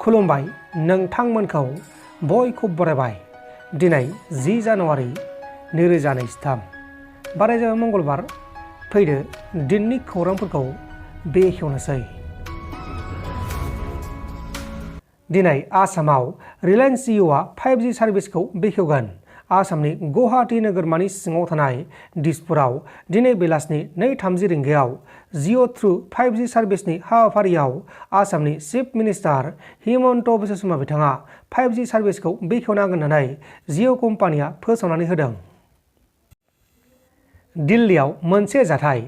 खुलुमबाय नोंथांमोनखौ बयखौबो बरायबाय। दिनै 10 जानुवारि 2023 बारायजाबाय मंगलबार। फैदो दिननि खौरांफोरखौ बेखेवनोसै। दिनै आसामाव रिलायन्स जिअ'आ 5G सार्भिसखौ बेखेवगोन। आसामनि गुवाहाटी नोगोरमानि सिङाव थानाय दिसपुराव दिनै बेलासिनि 2:30 रिंगायाव जिअ थ्रु 5G सार्भिसनि हाबाफारियाव आसामनि चिफ मिनिस्टार हिमन्त बिश्व शर्मा बिथाङा 5G सार्भिसखौ बेखेवना होगोन होननानै जिअ कम्पानिया फोसावनानै होदों। दिल्लीयाव मोनसे जाथाय।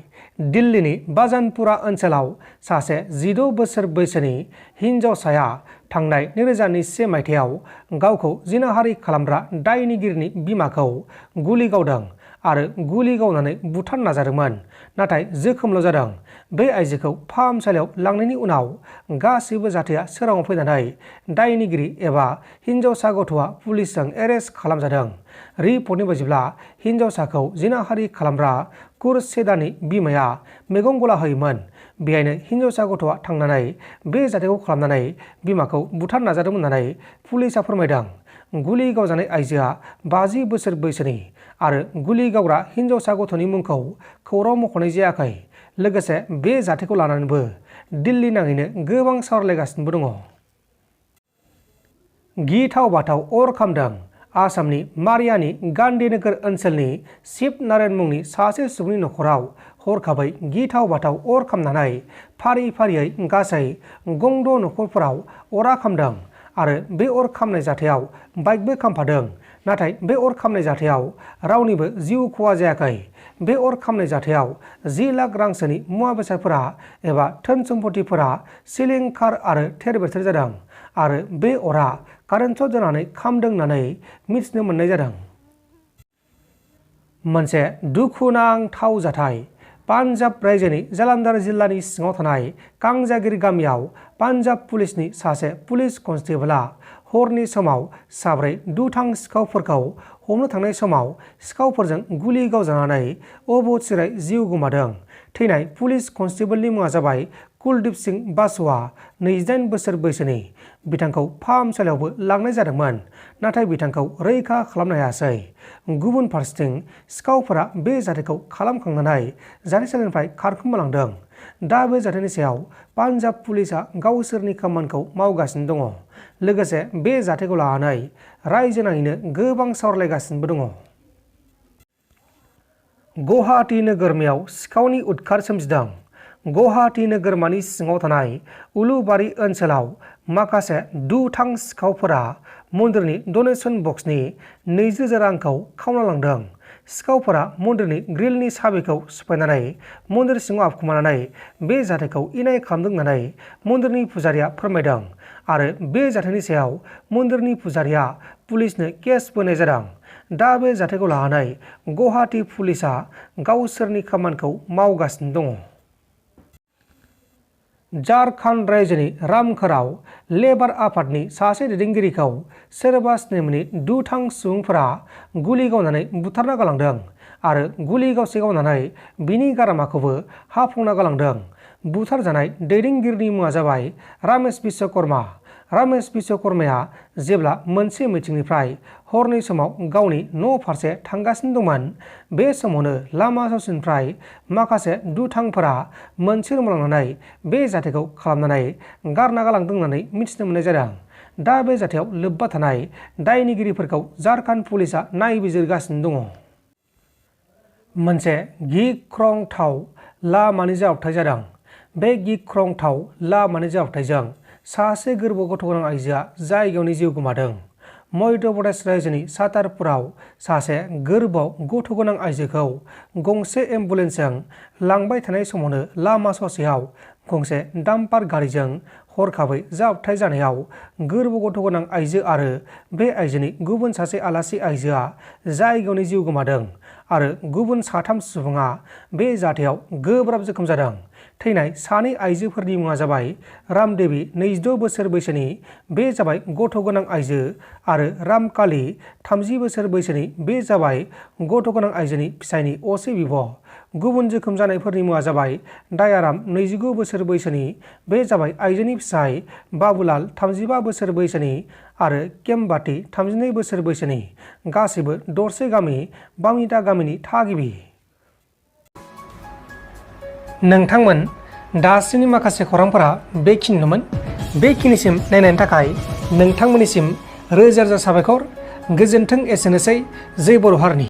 दिल्लीनि बाजानपुरा ओनसोलाव सासे 16 बोसोर बैसोनि हिन्जावसाया थांनाय 2021 मायथाइयाव गावखौ जिनाहारि खालामग्रा दायनिगिरिनि बिमाखौ गुलि गावदों आरो गुलि गावनानै बुथारनो नाजादोंमोन, नाथाय जोखोमल' जादों। बे आइजोखौ फाहामसालियाव लांनायनि उनाव गासैबो जाथाया सोराङाव फैनानै दायनिगिरि एबा हिन्जावसा गथ'आ पुलिसजों एरेस्ट खालामजादों। रिपर्टनि बायदिब्ला हिन्जावसाखौ जिनाहारि खालामग्रा कुरसेदानि बिमाया मैगं गला होयोमोन। बेहायनो हिन्जावसा गथ'आ थांनानै बे जाथायखौ खालामनानै बिमाखौ बुथारनो नाजादोंमोन होननानै पुलिसआ फोरमायदों। गुलि गावजानाय आइजोआ 50 बोसोर बैसोनि आरो गुलि गावग्रा हिन्जावसा गथ'नि मुंखौ खौरां मख'नाय जायाखै। लोगोसे बे जाथायखौ लानानैबो दिल्ली नाङैनो गोबां सावरायलायगासिनोबो दङ। गिथाव बाथाव अर खामदों। आसामनि मारियानि गान्धीनगर ओनसोलनि शिव नारायण मुंनि सासे सुबुंनि न'खराव हरखाबै गिथाव बाथाव अर खामनानै फारि फारियै गासै गंद' न'खरफोराव अरा खामदों आरो बे अर खामनाय जाथायाव बाइकबो खामफादों। नाथाय बे अर खामनाय जाथायाव रावनिबो जिउ खहा जायाखै। बे अर खामनाय जाथायाव 10 लाख रांसोनि मुवा बेसादफोरा एबा धोन सम्पतिफोरा सिलिंखार आरो थेर बेथेर जादों आरो बे अरा कारेन्ट सर्ट जानानै खामदों होननानै मिथिनो मोननाय जादों। मोनसे दुखुनांथाव जाथाय। पान्जाब रायजोनि जालन्धर जिल्लानि सिङाव थानाय कांजागिरि गामियाव पान्जाब पुलिसनि सासे पुलिस कनस्टेबलआ हरनि समाव 4 दुथां सिखावफोरखौ हमनो थांनाय समाव सिखावफोरजों गुलि गावजानानै अबथिरायै जिउ गोमादों। थैनाय पुलिस कनस्टेबलनि मुङा जाबाय कुलदीप सिंह बासुआ, 28 बोसोर बैसोनि। बिथांखौ फाहामसालियावबो लांनाय जादोंमोन, नाथाय बिथांखौ रैखा खालामनो हायासै। गुबुन फारसेथिं सिखावफोरा बे जाथायखौ खालामखांनानै जाथायसालिनिफ्राय खारखोमालांदों। दा बे जाथायनि सायाव पान्जाब पुलिसआ गावसोरनि खामानिखौ मावगासिनो दङ। लोगोसे बे जाथायखौ लानानै रायजो नाङैनो गोबां सावरायलायगासिनोबो दङ। गुवाहाटी नोगोरमायाव सिखावनि उदखार सोमजिदों। गुवाहाटी नोगोरमानि सिङाव थानाय उलुबारि ओनसोलाव माखासे दुथां सिखावफोरा मन्दिरनि डनेशन बक्सनि 20,000 रांखौ खावना लांदों। सिखावफोरा मन्दिरनि ग्रिलनि साबिखौ सिफायनानै मन्दिर सिङाव हाबखुमानानै बे जाथायखौ इनाय खालामदों होननानै मन्दिरनि पुजारिया फोरमायदों आरो बे जाथायनि सायाव मन्दिरनि पुजारिया पुलिसनो केस बोनाय जादों। दा बे जाथायखौ लानानै गुवाहाटी पुलिसआ गावसोरनि खामानिखौ मावगासिनो दङ। झारखन्ड रायजोनि रामघराव लेबार आफादनि सासे दैदेनगिरिखौ सोरबा सिनायमोनि दुथां सुबुंफोरा गुलि गावनानै बुथारना गालांदों आरो गुलि गावसे गावनानै बिनि गारामाखौबो हाफ्लंना गालांदों। बुथारजानाय दैदेनगिरिनि मुङा जाबाय रमेश विश्वकर्मा। रमेश विश्वकर्माया जेब्ला मोनसे मिटिंनिफ्राय हरनि समाव गावनि न' फारसे थांगासिनो दंमोन, बे समावनो लामा ससेनिफ्राय माखासे दुथांफोरा मोनसे रुमाव लांनानै बे जाथायखौ खालामनानै गारना गालांदों होननानै मिथिनो मोननाय जादों। दा बे जाथायाव लोब्बा थानाय दायनिगिरिफोरखौ झारखन्ड पुलिसआ नायबिजिरगासिनो दङ। मोनसे गिख्रंथाव लामानि जाब्रबथाय जादों। बे गिख्रंथाव लामानि जाब्रबथायजों सासे गोरबोआव गथ' गोनां आइजोआ जायगायावनो जिउ गोमादों। मध्य प्रदेश रायजोनि सातारपुराव सासे गोरबोआव गथ' गोनां आइजोखौ गंसे एम्बुलेन्सजों लांबाय थानाय समावनो लामा ससेयाव गंसे डाम्पार गारिजों हरखाबै जाब्रबथाय जानायाव गोरबोआव गथ' गोनां आइजो आरो बे आइजोनि गुबुन सासे आलासि आइजोआ जायगायावनो जिउ गोमादों आरो गुबुन 3 सुबुङा बे जाथायाव गोब्राब जोखोम जादों। थैनाय 2 आइजोफोरनि मुङा जाबाय रामदेवी, 26 बोसोर बैसोनि, बे जाबाय गथ' गोनां आइजो, आरो रामकाली, 30 बोसोर बैसोनि, बे जाबाय गथ' गोनां आइजोनि फिसायनि असे बिब'। गुबुन जोखोम जानायफोरनि मुङा जाबाय दायाराम 29 बोसोर बैसोनि, बे जाबाय आइजोनि फिसाय, बाबुलाल 35 बोसोर बैसोनि आरो केम्बाति 32 बोसोर बैसोनि, गासैबो दरसे गामि बामिता गामिनि थागिबि। नोंथांमोन दासिमनि माखासे खौरांफोरा बेखिनिनोमोन। बेखिनिसिम नायनायनि थाखाय नोंथांमोननिसिम रोजा रोजा साबायखर। गोजोन्थों। एसेनोसै। जै बर' हारिनि।